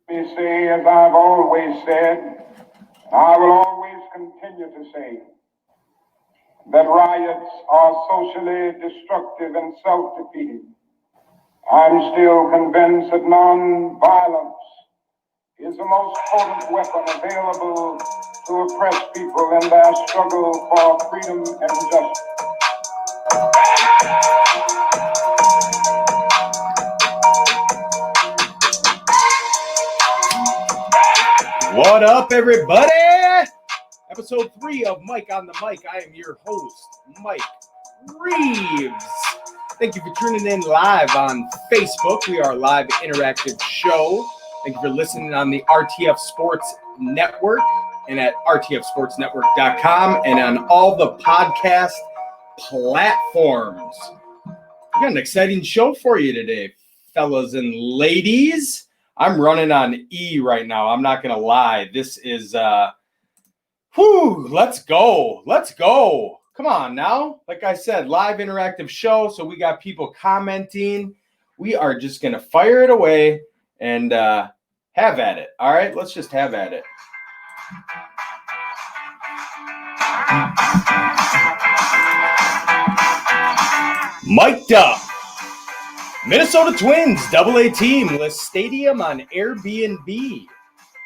me say, as I've always said, I will always continue to say, that riots are socially destructive and self-defeating. I'm still convinced that non-violence is the most potent weapon available to oppress people in their struggle for freedom and justice. What up, everybody? Episode 3 of Mike on the Mic. I am your host, Mike Reeves. Thank you for tuning in live on Facebook. We are a live interactive show. Thank you for listening on the RTF Sports Network and at rtfsportsnetwork.com and on all the podcast platforms. We got an exciting show for you today, fellas and ladies. I'm running on E right now. I'm not going to lie. This is, let's go. Let's go. Come on now. Like I said, live interactive show. So we got people commenting. We are just going to fire it away and have at it. All right, let's just have at it. Mic'd up. Minnesota Twins AA team lists stadium on Airbnb.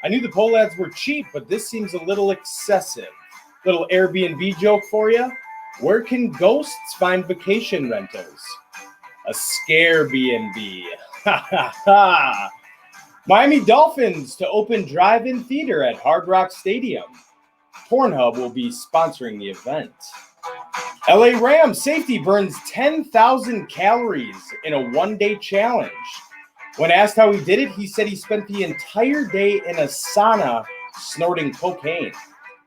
I knew the Pohlads were cheap, but this seems a little excessive. Little Airbnb joke for you. Where can ghosts find vacation rentals? A scare B&B. Ha ha ha. Miami Dolphins to open drive-in theater at Hard Rock Stadium. Pornhub will be sponsoring the event. LA Rams safety burns 10,000 calories in a one-day challenge. When asked how he did it, he said he spent the entire day in a sauna snorting cocaine.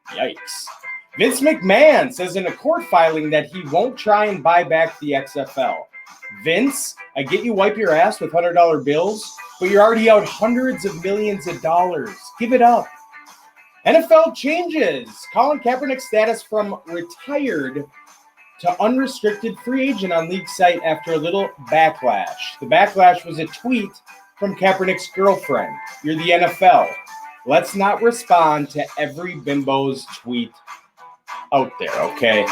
Yikes. Vince McMahon says in a court filing that he won't try and buy back the XFL. Vince, I get you wipe your ass with $100 bills, but you're already out hundreds of millions of dollars. Give it up. NFL changes. Colin Kaepernick's status from retired to unrestricted free agent on league site after a little backlash. The backlash was a tweet from Kaepernick's girlfriend. You're the NFL. Let's not respond to every bimbo's tweet out there, okay?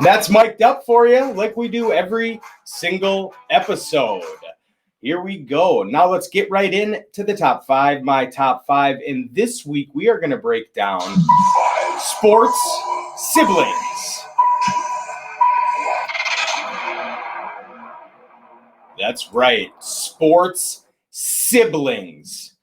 That's mic'd up for you like we do every single episode. Here we go. Now let's get right into the top 5, my top 5. And this week we are going to break down sports siblings. That's right. Sports siblings.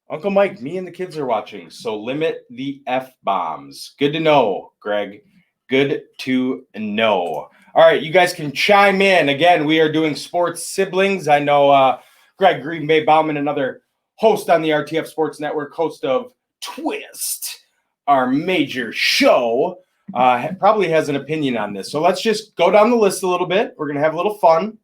Uncle Mike, me and the kids are watching, so limit the F-bombs. Good to know, Greg. Good to know. All right, you guys can chime in. Again, we are doing sports siblings. I know Greg Green Bay Bauman, another host on the RTF Sports Network, host of Twist, our major show, probably has an opinion on this. So let's just go down the list a little bit. We're going to have a little fun.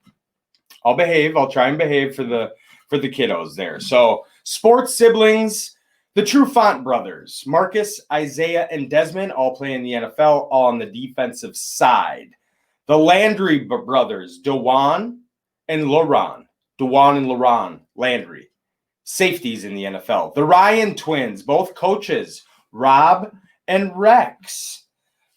I'll behave. I'll try and behave for the kiddos there. So sports siblings, the Trufant brothers, Marcus, Isaiah, and Desmond, all play in the NFL, all on the defensive side. The Landry brothers, DeJuan and Laron Landry, safeties in the NFL. The Ryan twins, both coaches, Rob and Rex.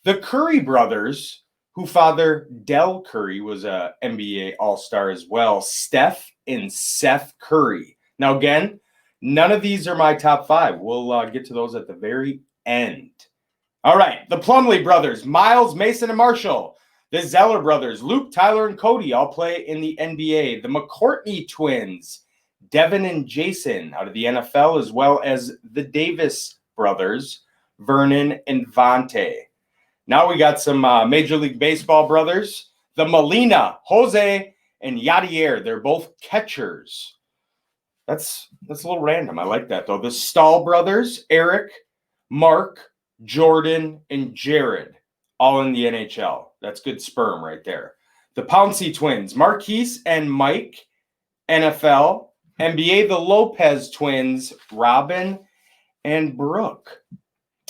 The Curry brothers, who father Del Curry was a NBA All-Star as well, Steph and Seth Curry. Now, again, none of these are my top 5. We'll get to those at the very end. All right, the Plumlee brothers, Miles, Mason, and Marshall. The Zeller brothers, Luke, Tyler, and Cody, all play in the NBA. The McCourtney twins, Devin and Jason, out of the NFL, as well as the Davis brothers, Vernon and Vontae. Now we got some Major League Baseball brothers, the Molina, Jose, and Yadier. They're both catchers. That's a little random. I like that, though. The Stahl brothers, Eric, Mark, Jordan, and Jared, all in the NHL. That's good sperm right there. The Pouncey twins, Marquise and Mike, NFL. NBA, the Lopez twins, Robin and Brooke.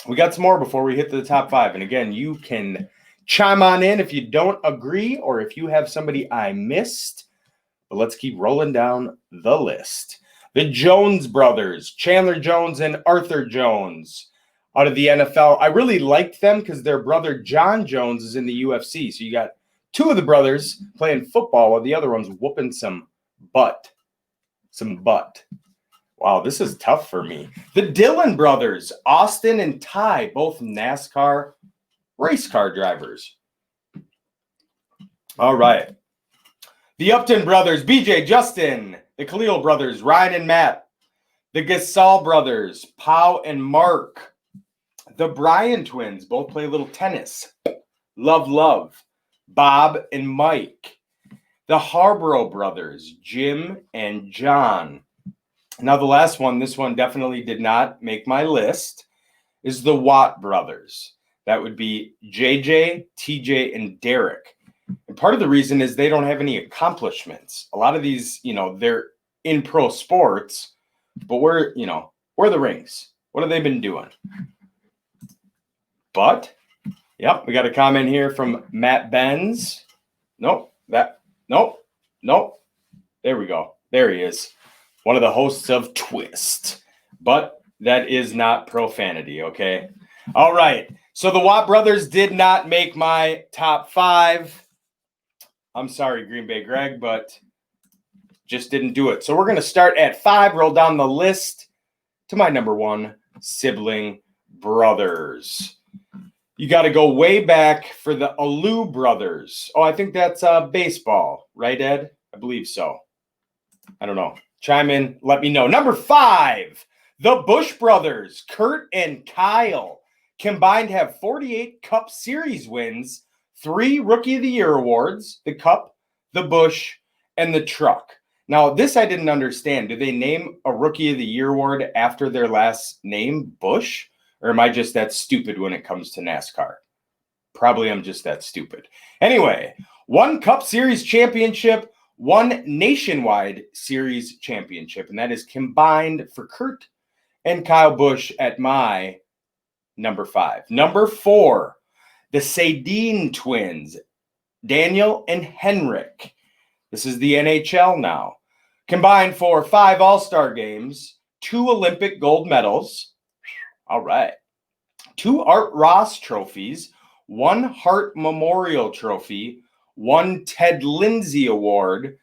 We got some more before we hit the top 5. And again, you can chime on in if you don't agree or if you have somebody I missed. But let's keep rolling down the list. The Jones brothers, Chandler Jones and Arthur Jones, out of the NFL. I really liked them because their brother John Jones is in the UFC. So you got two of the brothers playing football while the other one's whooping some butt. Some butt. Wow, this is tough for me. The Dillon brothers, Austin and Ty, both NASCAR race car drivers. All right. The Upton brothers, BJ, Justin. The Khalil brothers, Ryan and Matt. The Gasol brothers, Pau and Mark. The Bryan twins, both play a little tennis. Love. Bob and Mike. The Harborough brothers, Jim and John. Now the last one, this one definitely did not make my list, is the Watt brothers. That would be JJ, TJ, and Derek. And part of the reason is they don't have any accomplishments. A lot of these, they're in pro sports, but where are the rings? What have they been doing? But, we got a comment here from Matt Benz. Nope. There we go. There he is. One of the hosts of Twist. But that is not profanity, okay? All right. So the Watt brothers did not make my top 5. I'm sorry, Green Bay Greg, but just didn't do it. So we're going to start at 5, roll down the list to my number 1, sibling brothers. You got to go way back for the Alou brothers. Oh, I think that's baseball, right, Ed? I believe so. I don't know. Chime in, let me know. Number 5, the Bush brothers, Kurt and Kyle, combined have 48 Cup Series wins, 3 Rookie of the Year awards, the Cup, the Bush, and the Truck. Now, this I didn't understand. Do they name a Rookie of the Year award after their last name, Bush? Or am I just that stupid when it comes to NASCAR? Probably I'm just that stupid. Anyway, 1 Cup Series championship, 1 Nationwide Series championship, and that is combined for Kurt and Kyle Busch at my number 5. Number 4, the Sedin twins, Daniel and Henrik. This is the NHL now. Combined for 5 All-Star games, 2 Olympic gold medals. All right. 2 Art Ross trophies, 1 Hart Memorial Trophy, 1 Ted Lindsay Award,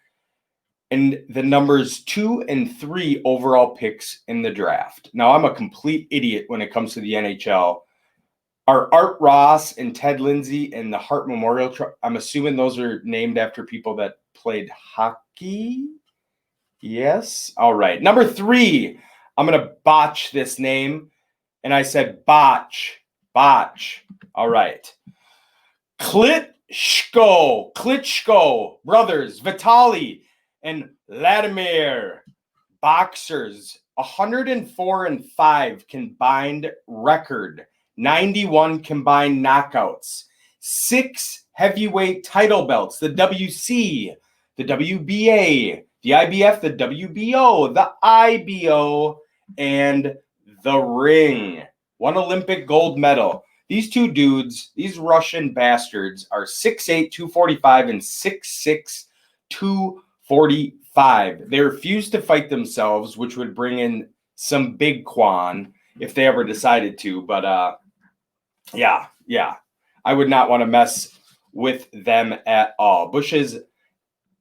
and the numbers 2 and 3 overall picks in the draft. Now, I'm a complete idiot when it comes to the NHL. Are Art Ross and Ted Lindsay and the Hart Memorial Trophy, I'm assuming those are named after people that played hockey? Yes? All right. Number 3, I'm going to botch this name. And I said botch. All right. Klitschko brothers, Vitali and Vladimir, boxers, 104-5 combined record, 91 combined knockouts, 6 heavyweight title belts, the WC, the WBA, the IBF, the WBO, the IBO, and the Ring. 1 Olympic gold medal. These 2 dudes, these Russian bastards, are 6'8", 245 and 6'6", 245. They refuse to fight themselves, which would bring in some big Quan if they ever decided to. But yeah. I would not want to mess with them at all. Busch is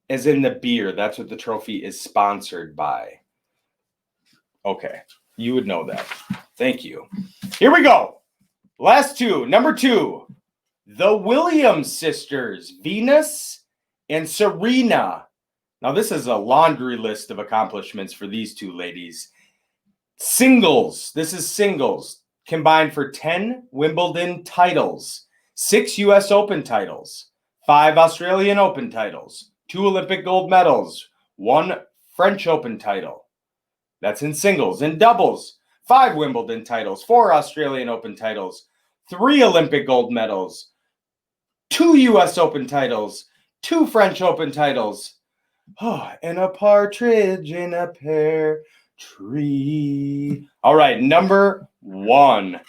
as in the beer. That's what the trophy is sponsored by. Okay. You would know that. Thank you. Here we go. Last 2. Number 2, the Williams sisters, Venus and Serena. Now, this is a laundry list of accomplishments for these 2 ladies. Singles. This is singles. Combined for 10 Wimbledon titles, 6 U.S. Open titles, 5 Australian Open titles, 2 Olympic gold medals, 1 French Open title. That's in singles. In doubles, 5 Wimbledon titles, 4 Australian Open titles, 3 Olympic gold medals, 2 U.S. Open titles, 2 French Open titles, and a partridge in a pear tree. All right, number 1.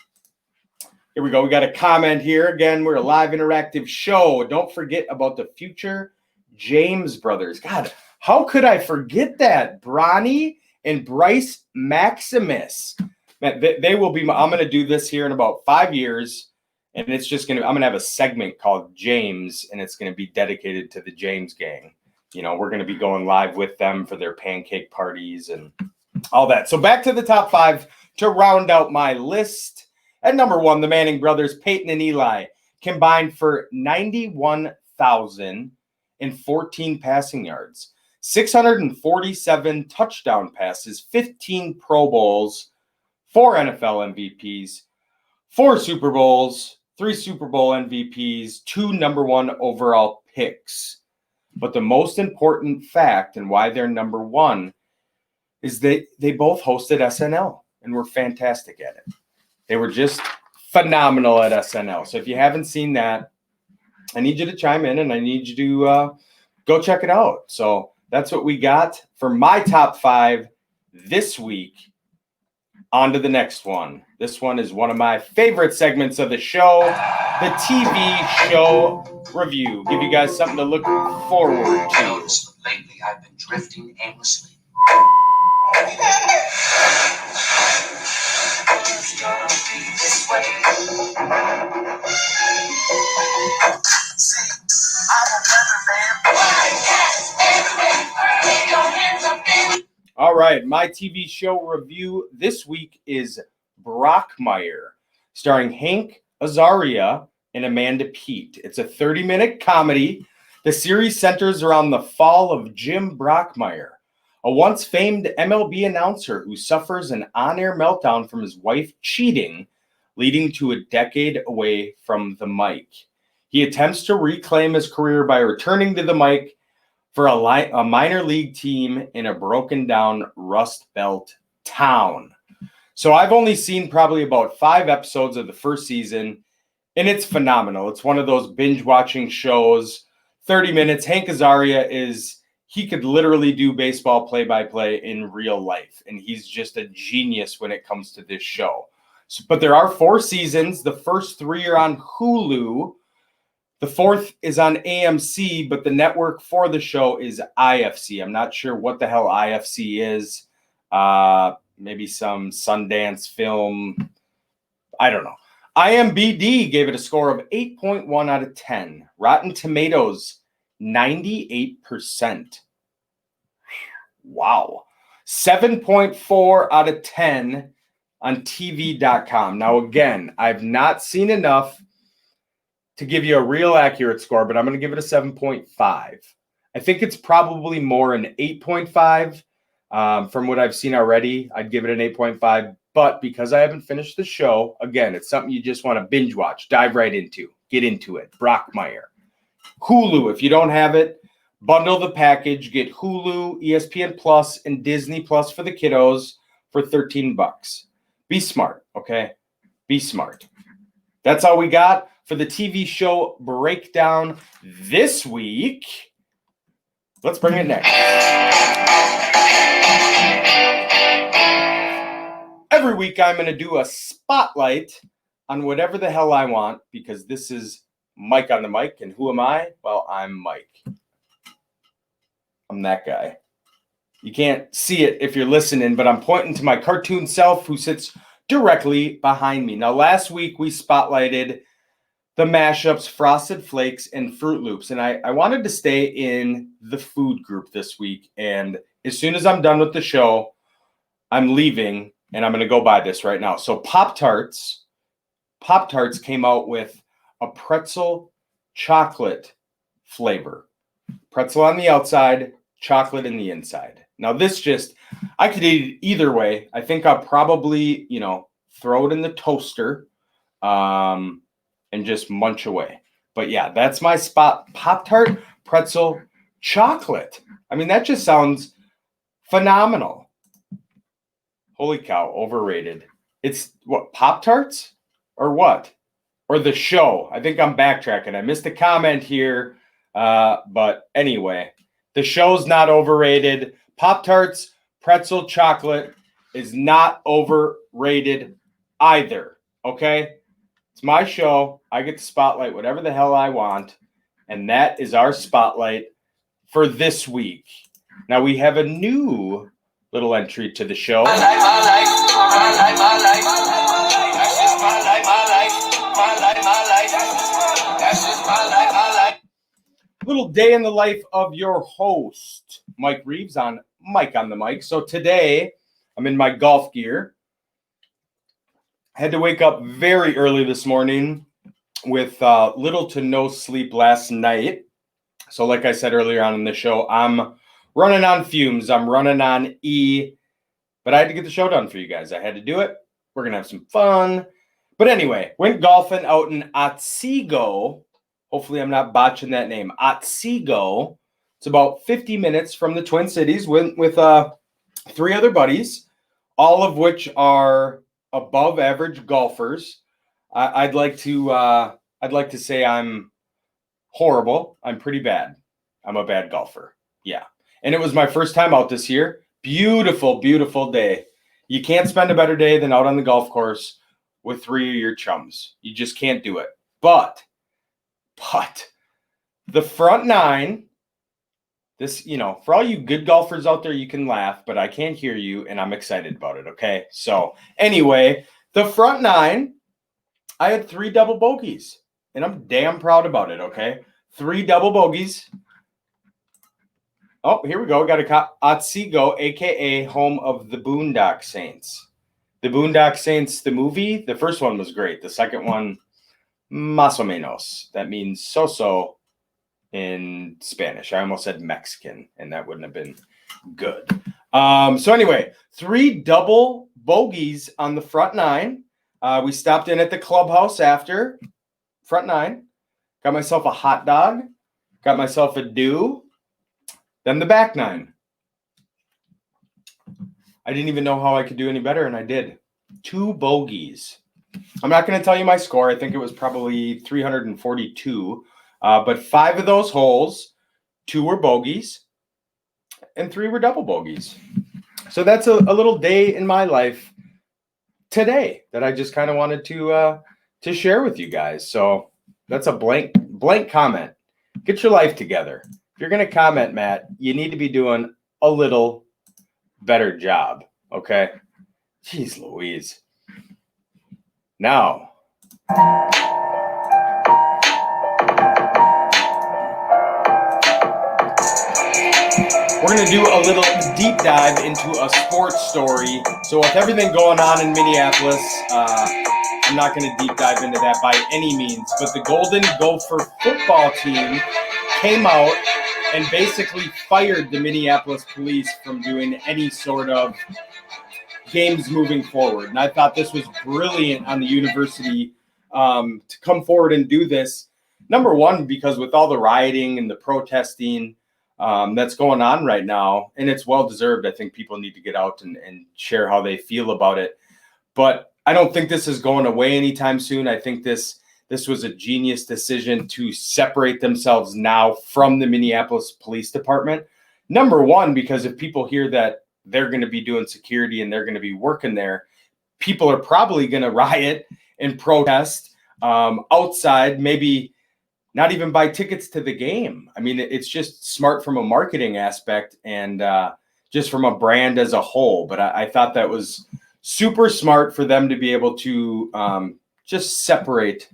Here we go. We got a comment here. Again, we're a live interactive show. Don't forget about the future James brothers. God, how could I forget that? Bronny and Bryce Maximus. Man, they will be. I'm going to do this here in about 5 years, and it's just I'm going to have a segment called James, and it's going to be dedicated to the James gang. We're going to be going live with them for their pancake parties and all that. So back to the top 5 to round out my list. At number 1, the Manning brothers, Peyton and Eli, combined for 91,014 passing yards, 647 touchdown passes, 15 Pro Bowls, 4 NFL MVPs, 4 Super Bowls, 3 Super Bowl MVPs, 2 number 1 overall picks. But the most important fact and why they're number 1 is they both hosted SNL and were fantastic at it. They were just phenomenal at SNL. So if you haven't seen that, I need you to chime in and I need you to go check it out. So that's what we got for my top 5 this week. On to the next one. This one is one of my favorite segments of the show, the TV show review. Give you guys something to look forward to. Lately, I've been drifting aimlessly. All right, my TV show review this week is Brockmire, starring Hank Azaria and Amanda Peet. It's a 30-minute comedy. The series centers around the fall of Jim Brockmire, a once famed MLB announcer who suffers an on-air meltdown from his wife cheating, leading to a decade away from the mic. He attempts to reclaim his career by returning to the mic for a minor league team in a broken down Rust Belt town. So I've only seen probably about 5 episodes of the first season, and it's phenomenal. It's one of those binge watching shows, 30 minutes. Hank Azaria he could literally do baseball play-by-play in real life, and he's just a genius when it comes to this show. But there are 4 seasons. The first 3 are on Hulu. The 4th is on AMC, but the network for the show is IFC. I'm not sure what the hell IFC is. Maybe some Sundance film. I don't know. IMDb gave it a score of 8.1 out of 10. Rotten Tomatoes, 98%. Wow. 7.4 out of 10 on TV.com. Now, again, I've not seen enough to give you a real accurate score, but I'm going to give it a 7.5. I think it's probably more an 8.5. From what I've seen already, I'd give it an 8.5. But because I haven't finished the show, again, it's something you just want to binge watch, dive right into, get into it. Brockmire. Hulu, if you don't have it, bundle the package. Get Hulu, ESPN Plus, and Disney Plus for the kiddos for $13. Be smart, okay? Be smart. That's all we got for the TV show breakdown this week. Let's bring it next. Every week I'm going to do a spotlight on whatever the hell I want, because this is Mike on the mic. And who am I? Well, I'm Mike. I'm that guy. You can't see it if you're listening, but I'm pointing to my cartoon self who sits directly behind me. Now, last week we spotlighted the mashups Frosted Flakes and Fruit Loops, and I wanted to stay in the food group this week. And as soon as I'm done with the show, I'm leaving, and I'm going to go buy this right now. So Pop-Tarts came out with a pretzel chocolate flavor. Pretzel on the outside, chocolate in the inside. Now I could eat it either way. I think I'll probably, throw it in the toaster and just munch away. But yeah, that's my spot. Pop-Tart, pretzel, chocolate. I mean, that just sounds phenomenal. Holy cow, overrated. It's what, Pop-Tarts or what? Or the show? I think I'm backtracking. I missed a comment here. But anyway, the show's not overrated. Pop-Tarts, pretzel, chocolate is not overrated either. Okay? It's my show. I get to spotlight whatever the hell I want. And that is our spotlight for this week. Now we have a new little entry to the show. My life, my life, my life, my life. That's just my life, my life, my life, my life. That's just my life, my life. Little day in the life of your host, Mike Reeves on Mike on the Mic. So today I'm in my golf gear. Had to wake up very early this morning with little to no sleep last night. So like I said earlier on in the show, I'm running on fumes. I'm running on E, but I had to get the show done for you guys. I had to do it. We're going to have some fun. But anyway, went golfing out in Otsego. Hopefully I'm not botching that name. Otsego. It's about 50 minutes from the Twin Cities. Went with 3 other buddies, all of which are above average golfers. I'd like to say I'm horrible. I'm pretty bad. I'm a bad golfer. Yeah. And it was my first time out this year. Beautiful, beautiful day. You can't spend a better day than out on the golf course with 3 of your chums. You just can't do it. But the front 9, this, for all you good golfers out there, you can laugh, but I can't hear you, and I'm excited about it, okay? So anyway, the front 9, I had 3 double bogeys, and I'm damn proud about it, okay? 3 double bogeys. Oh, here we go. Got a Otsego, a.k.a. home of the Boondock Saints. The Boondock Saints, the movie, the first one was great. The second one, más o menos. That means so-so in Spanish. I almost said Mexican, and that wouldn't have been good. So anyway, 3 double bogeys on the front 9. We stopped in at the clubhouse after front 9. Got myself a hot dog. Got myself a dew. Then the back 9. I didn't even know how I could do any better, and I did. 2 bogeys. I'm not going to tell you my score. I think it was probably 342. But 5 of those holes, 2 were bogeys, and 3 were double bogeys. So that's a little day in my life today that I just kind of wanted to share with you guys. So that's a blank comment. Get your life together. If you're going to comment, Matt, you need to be doing a little better job. Okay? Jeez Louise. Now, we're going to do a little deep dive into a sports story. So with everything going on in Minneapolis, I'm not going to deep dive into that by any means. But the Golden Gopher football team came out and basically fired the Minneapolis police from doing any sort of games moving forward. And I thought this was brilliant on the university to come forward and do this. Number one, because with all the rioting and the protesting that's going on right now, and it's well-deserved, I think people need to get out and share how they feel about it. But I don't think this is going away anytime soon. I think this was a genius decision to separate themselves now from the Minneapolis Police Department. Number one, because if people hear that they're going to be doing security and they're going to be working there, people are probably going to riot and protest outside, maybe not even buy tickets to the game. I mean, it's just smart from a marketing aspect and just from a brand as a whole. But I thought that was super smart for them to be able to just separate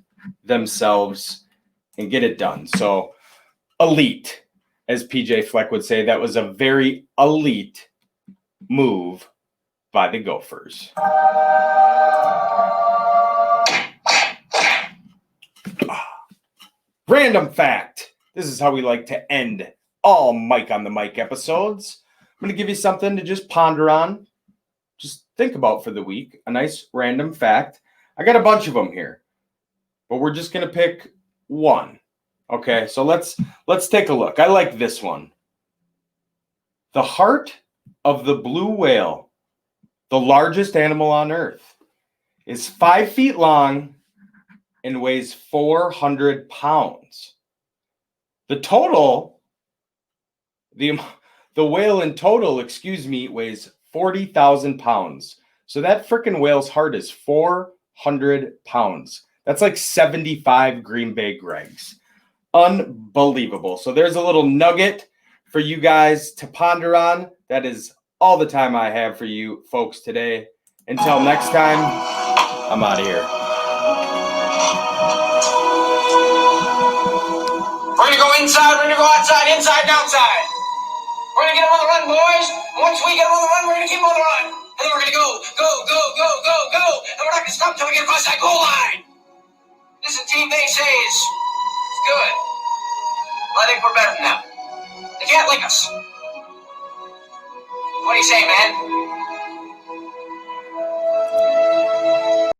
themselves and get it done. So elite, as PJ Fleck would say, that was a very elite move by the Gophers. Random fact. This is how we like to end all Mike on the Mic episodes. I'm going to give you something to just ponder on, just think about for the week. A nice random fact. I got a bunch of them here, but we're just going to pick one. Okay, so let's take a look. I like this one. The heart of the blue whale, the largest animal on Earth, is 5 feet long and weighs 400 pounds. The whale in total, weighs 40,000 pounds. So that freaking whale's heart is 400 pounds. That's like 75 Green Bay Gregs. Unbelievable. So there's a little nugget for you guys to ponder on. That is all the time I have for you folks today. Until next time, I'm out of here. We're gonna go inside, we're gonna go outside, inside and outside. We're gonna get them on the run, boys. Once we get them on the run, we're gonna keep them on the run. And then we're gonna go. And we're not gonna stop till we get across that goal line. This is a team they say is good. Well, I think we're better than them. They can't lick us. What do you say, man?